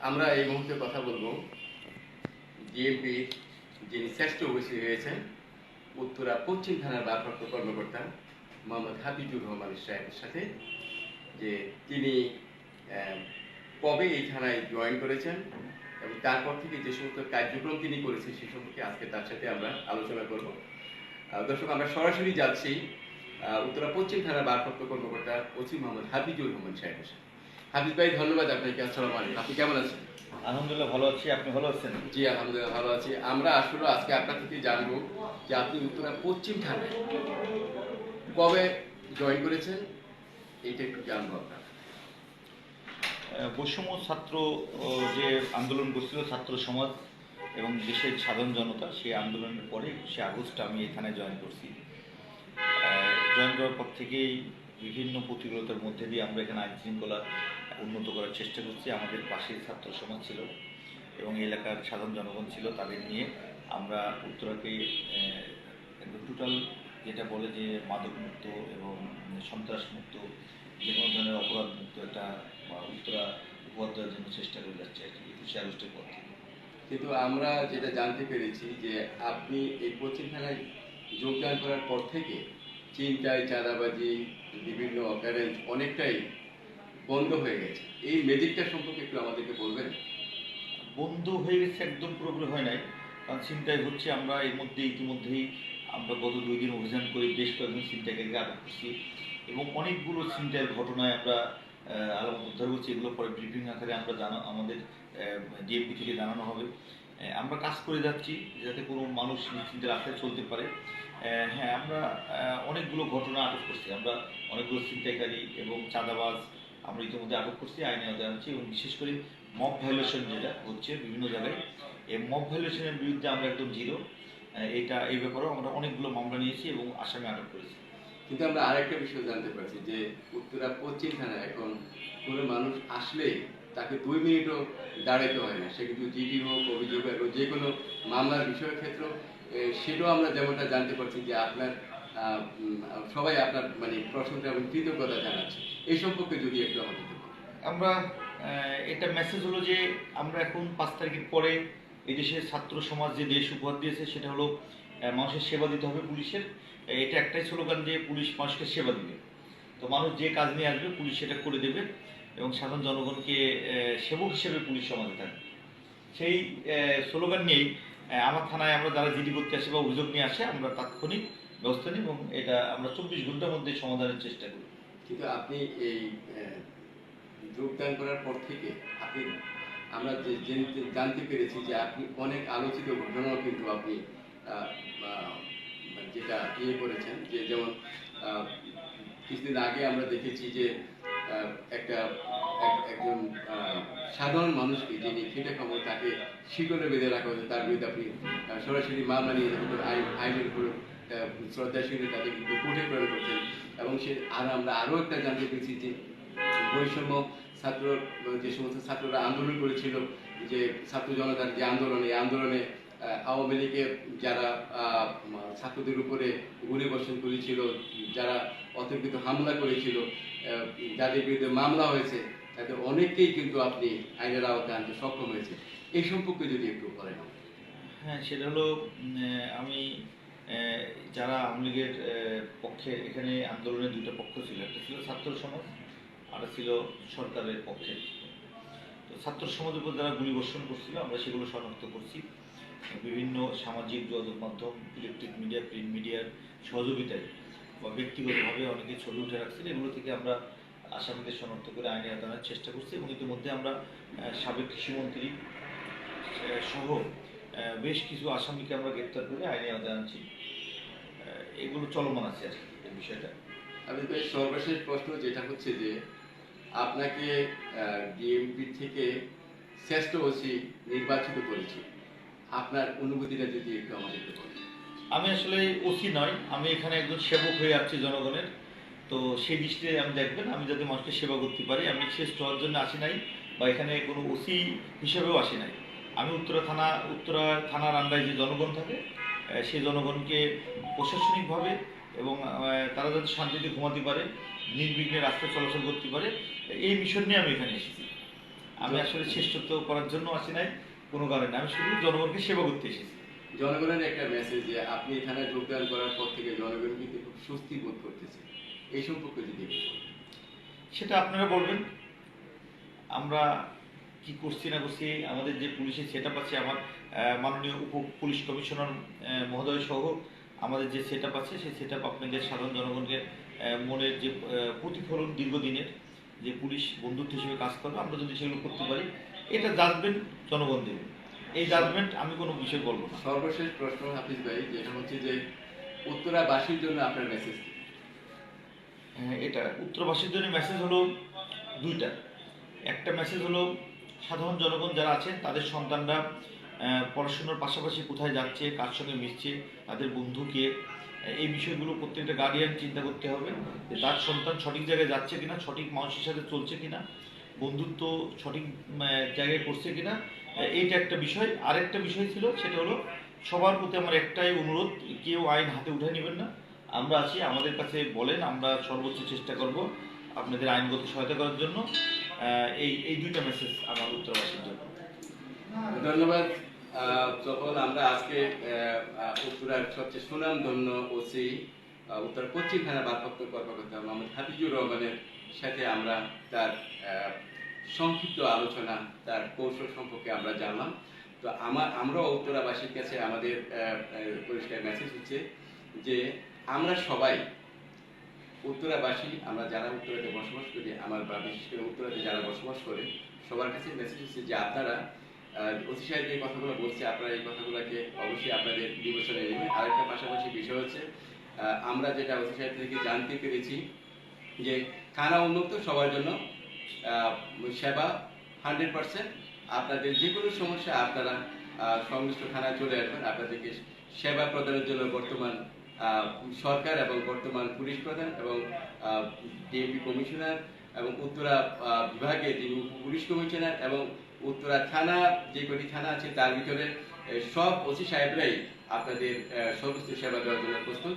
আমরা এই মুহূর্তে কথা বলবো ডিএমপির যিনি শ্রেষ্ঠ ওসি হয়েছেন উত্তরা পশ্চিম থানার ভারপ্রাপ্ত কর্মকর্তা মোহাম্মদ হাফিজুর রহমান সাহেবের সাথে, যে তিনি কবে এই থানায় জয়েন করেছেন এবং তারপর থেকে যে সমস্ত কার্যক্রম তিনি করেছেন সে সম্পর্কে আজকে তার সাথে আমরা আলোচনা করব। দর্শক, আমরা সরাসরি যাচ্ছি উত্তরা পশ্চিম থানার ভারপ্রাপ্ত কর্মকর্তা ওসি মোহাম্মদ হাফিজুর রহমান সাহেবের সাথে। হাফিজ ভাই, ধন্যবাদ আপনাকে। আসসালামু আলাইকুম। আপনি কেমন আছেন? আলহামদুলিল্লাহ ভালো আছি, আপনি ভালো আছেন? জি আলহামদুলিল্লাহ ভালো আছি। আমরা আসলে আজকে আপনার থেকে জানবো যে আপনি উত্তরা পশ্চিম থানায় কবে জয়েন করেছেন, এটা একটু জানবো আপনার। বৈষম্য ছাত্র যে আন্দোলন করছিল ছাত্র সমাজ এবং দেশের সাধারণ জনতা, সেই আন্দোলনের পরে 21শে আগস্ট আমি এখানে জয়েন করছি। জয়েন করার পর থেকেই বিভিন্ন প্রতিকূলতার মধ্যে দিয়ে আমরা এখানে আইন শৃঙ্খলা উন্নত করার চেষ্টা করছি। আমাদের পাশে ছাত্র সমাজ ছিল এবং এলাকার সাধারণ জনগণ ছিল, তাদের নিয়ে আমরা উত্তরাকে একদম টোটাল যেটা বলে যে মাদক মুক্ত এবং সন্ত্রাস মুক্ত, যে কোনো ধরনের অপরাধ মুক্ত একটা উত্তরা উপহার দেওয়ার জন্য চেষ্টা করে যাচ্ছে আর কি 21শে আগস্টের পর থেকে। কিন্তু আমরা যেটা জানতে পেরেছি যে আপনি এই পশ্চিম থানায় যোগদান করার পর থেকে ছিনতাই, চাঁদাবাজি, বিভিন্ন অকারেন্স অনেকটাই বন্ধ হয়ে গেছে। এই ম্যাজিকটা সম্পর্কে একটু আমাদেরকে বলবেন? বন্ধ হয়ে গেছে একদম পুরোপুরি হয় নাই, কারণ ছিনতাই হচ্ছে। আমরা এর মধ্যে ইতিমধ্যেই আমরা গত 2 দিন অভিযান করে বেশ কয়েকজন ছিনতাইকারীকে আটক করছি এবং অনেকগুলো ছিনতাইয়ের ঘটনায় আমরা আলামত উদ্ধার করছি। এগুলো পরে ব্রিফিং আকারে আমরা আমাদের ডিএমপি থেকে জানানো হবে। আমরা কাজ করে যাচ্ছি যাতে কোনো মানুষ নিশ্চিন্তে রাস্তায় চলতে পারে। হ্যাঁ, আমরা অনেকগুলো ঘটনা আটক করছি। আমরা অনেকগুলো ছিনতাইকারী এবং চাঁদাবাজ আমরা ইতিমধ্যে আটক করছি, আইনে আওতায় আনছি এবং বিশেষ করে মব ভায়োলেশন যেটা হচ্ছে বিভিন্ন জায়গায়, এই মব ভায়োলেশনের বিরুদ্ধে আমরা একদম জিরো। এই ব্যাপারেও আমরা অনেকগুলো মামলা নিয়েছি এবং আসামি আটক করেছি। কিন্তু আমরা আরেকটা বিষয় জানতে পারছি যে উত্তরা পশ্চিম থানায় এখন কোনো মানুষ আসলে তাকে 2 মিনিটও দাঁড়াতে হয় না, সে কিন্তু জিডি হোক, অভিযোগ হোক, যে কোনো মামলার বিষয়ের ক্ষেত্রে সেটাও আমরা যেমনটা জানতে পারছি যে আপনার সবাই আপনার মানে প্রশংসা এবং কৃতজ্ঞতা জানাচ্ছে। এই সম্পর্কে যদি একটু আমাদের বলেন। আমরা এটা মেসেজ হলো যে আমরা এখন 5 তারিখের পরে এই দেশের ছাত্র সমাজ যে দেশ উপহার দিয়েছে সেটা হলো মানুষের সেবা দিতে হবে পুলিশের। এটা একটাই স্লোগান যে পুলিশ মানুষকে সেবা দিবে। তো মানুষ যে কাজ নিয়ে আসবে পুলিশ সেটা করে দেবে এবং সাধারণ জনগণকে সেবক হিসেবে পুলিশ সমাজে থাকবে। সেই স্লোগান নিয়েই আমার থানায় আমরা যারা জিডি করতে আসে বা অভিযোগ নিয়ে আসে আমরা তাৎক্ষণিক ব্যবস্থা নিই এবং এটা আমরা 24 ঘন্টার মধ্যে সমাধানের চেষ্টা করি। কিন্তু আপনি এই যোগদান করার পর থেকে আপনি আমরা যে জানতে পেরেছি যে আপনি অনেক আলোচিত ঘটনাও কিন্তু আপনি যেটা করেছেন, যে যেমন কিছুদিন আগে আমরা দেখেছি যে একজন সাধারণ মানুষকে যিনি খেটে খাবো তাকে শিকলে বেঁধে রাখা হয়েছে, তার বিরুদ্ধে আপনি সরাসরি মামলা নিয়ে আইনের উপর শ্রদ্ধাশীল তাদের কিন্তু কোর্টে প্রেরণ করছেন। এবং আমরা আরও একটা জানতে পেরেছি যে বৈষম্য ছাত্র যে সমস্ত ছাত্ররা আন্দোলন করেছিল, যে ছাত্র জনতার যে আন্দোলন, এই আন্দোলনে আওয়ামী লীগের যারা ছাত্রদের উপরে গুলিবর্ষণ করেছিল, যারা অতর্কিত হামলা করেছিল, যাদের বিরুদ্ধে মামলা হয়েছে, তাদের অনেককেই কিন্তু আপনি আইনের আওতায় আনতে সক্ষম হয়েছে। এই সম্পর্কে যদি একটু বলেন। হ্যাঁ, সেটা হলো আমি যারা আওয়ামী লীগের পক্ষে, এখানে আন্দোলনের 2টা পক্ষ ছিল, একটা ছিল ছাত্র সমাজ আর ছিল সরকারের পক্ষে। তো ছাত্র সমাজের উপর যারা গুলিবর্ষণ করছিল আমরা সেগুলো শনাক্ত করছি বিভিন্ন সামাজিক যোগাযোগ মাধ্যম, ইলেকট্রিক মিডিয়া, প্রিন্ট মিডিয়ার সহযোগিতায় বা ব্যক্তিগতভাবে অনেকে ছবি উঠে রাখছিল। এগুলো থেকে আমরা আসামিদের শনাক্ত করে আইনে আদালতের চেষ্টা করছি এবং ইতিমধ্যে আমরা সাবেক কৃষিমন্ত্রী সহ বেশ কিছু আসামিকে আমরা গ্রেপ্তার করে আইনে আদায় আনছি। এগুলো চলমান আছে আর কি এই বিষয়টা। আমি সর্বশেষ প্রশ্ন যেটা হচ্ছে যে আপনাকে ডিএমপি থেকে শ্রেষ্ঠ ওসি নির্বাচিত করেছি, আপনার অনুভূতিটা যদি একটু আমাদেরকে বলেন। আমি আসলে ওসি নয়, আমি এখানে একজন সেবক হয়ে আসছি জনগণের। তো সেই দৃষ্টিতে আমি দেখবেন আমি যাতে মানুষকে সেবা করতে পারি, আমি শ্রেষ্ঠ হওয়ার জন্য আসি নাই বা এখানে কোনো ওসি হিসেবেও আসি নাই। আমি উত্তরা থানার আন্ডারে যে জনগণ থাকে সেই জনগণকে প্রশাসনিকভাবে এবং তারা যাতে শান্তিতে ঘুমাতে পারে, নির্বিঘ্নে রাস্তায় চলাচল করতে পারে, এই মিশন নিয়ে আমি এখানে এসেছি। আমি আসলে শ্রেষ্ঠত্ব করার জন্য আসি নাই, কোনো কারণে আমি শুধু জনগণকে সেবা করতে এসেছি। জনগণের একটা মেসেজ যে আপনি এখানে যোগদান করার পর থেকে জনগণ কিন্তু খুব স্বস্তি বোধ করতেছে, এই সম্পর্কে যদি একটু বলেন। সেটা আপনারা বলবেন, আমরা কি করছি না করছি, আমাদের যে পুলিশের সেট আপ আছে, আমার মাননীয় পুলিশ কমিশনার মহোদয় সহ আমাদের যে সেট আপ আছে, সেই সেট আপ আপনাদের সাধারণ জনগণকে মনের যে প্রতিফলন দীর্ঘদিনের যে পুলিশ বন্ধুত্ব হিসেবে কাজ করবে, আমরা যদি সেগুলো করতে পারি, এটা জাজমেন্ট জনগণ দেবে। এই জাজমেন্ট আমি কোনো বিষয় বলবো না। সর্বশেষ প্রশ্ন হাফিজ ভাই, যেটা হচ্ছে যে উত্তরাবাসীর জন্য আপনার মেসেজ কি? এটা উত্তরবাসীর জন্য মেসেজ হলো দুইটা। একটা মেসেজ হলো সাধারণ জনগণ যারা আছেন তাদের সন্তানরা পড়াশোনার পাশাপাশি কোথায় যাচ্ছে, কার সঙ্গে মিশছে, তাদের বন্ধুকে, এই বিষয়গুলো প্রত্যেকটা গার্ডিয়ান চিন্তা করতে হবে যে তার সন্তান সঠিক জায়গায় যাচ্ছে কিনা, সঠিক মানুষের সাথে চলছে কিনা, বন্ধুত্ব সঠিক জায়গায় করছে কিনা, এইটা একটা বিষয়। আরেকটা বিষয় ছিল, সেটা হলো সবার প্রতি আমার একটাই অনুরোধ, কেউ আইন হাতে উঠে নেবেন না। আমরা আছি, আমাদের কাছে বলেন, আমরা সর্বোচ্চ চেষ্টা করব আপনাদের আইনগত সহায়তা করার জন্য। এই এই দুইটা মেসেজ আমার উত্তরবাসীর জন্য। ধন্যবাদ। যখন আমরা আজকে উত্তরার সবচেয়ে সুনামধন্য ওসি উত্তর পশ্চিম থানা ভারপ্রাপ্ত কর্মকর্তা মোহাম্মদ হাফিজুর রহমানের সাথে আমরা তার সংক্ষিপ্ত আলোচনা, তার কৌশল সম্পর্কে আমরা জানলাম। তো আমরাও উত্তরাবাসীর কাছে আমাদের পরিষ্কার মেসেজ হচ্ছে যে আমরা সবাই উত্তরাবাসী, আমরা যারা উত্তরাতে বসবাস করি, আমার বা বিশেষ করে উত্তরাতে যারা বসবাস করে, সবার কাছে মেসেজ হচ্ছে যে আপনারা ওসি সাহেব যে কথাগুলো বলছে, আপনারা এই কথাগুলোকে অবশ্যই আপনাদের বিবেচনায় নেবেন। আরেকটা পাশাপাশি বিষয় হচ্ছে, আমরা যেটা ওসি সাহেব থেকে জানতে পেরেছি যে থানা উন্মুক্ত সবার জন্য, সেবা 100%। আপনাদের যে কোনো সমস্যা আপনারা সংশ্লিষ্ট থানায় চলে আসবেন। আপনাদেরকে সেবা প্রদানের জন্য বর্তমান সরকার এবং বর্তমান পুলিশ প্রধান এবং ডিএমপি কমিশনার এবং উত্তরা বিভাগে যিনি পুলিশ কমিশনার এবং উত্তরা থানা, যে কটি থানা আছে তার ভিতরে সব ওসি সাহেবরাই আপনাদের সর্বোচ্চ সেবা দেওয়ার জন্য প্রস্তুত।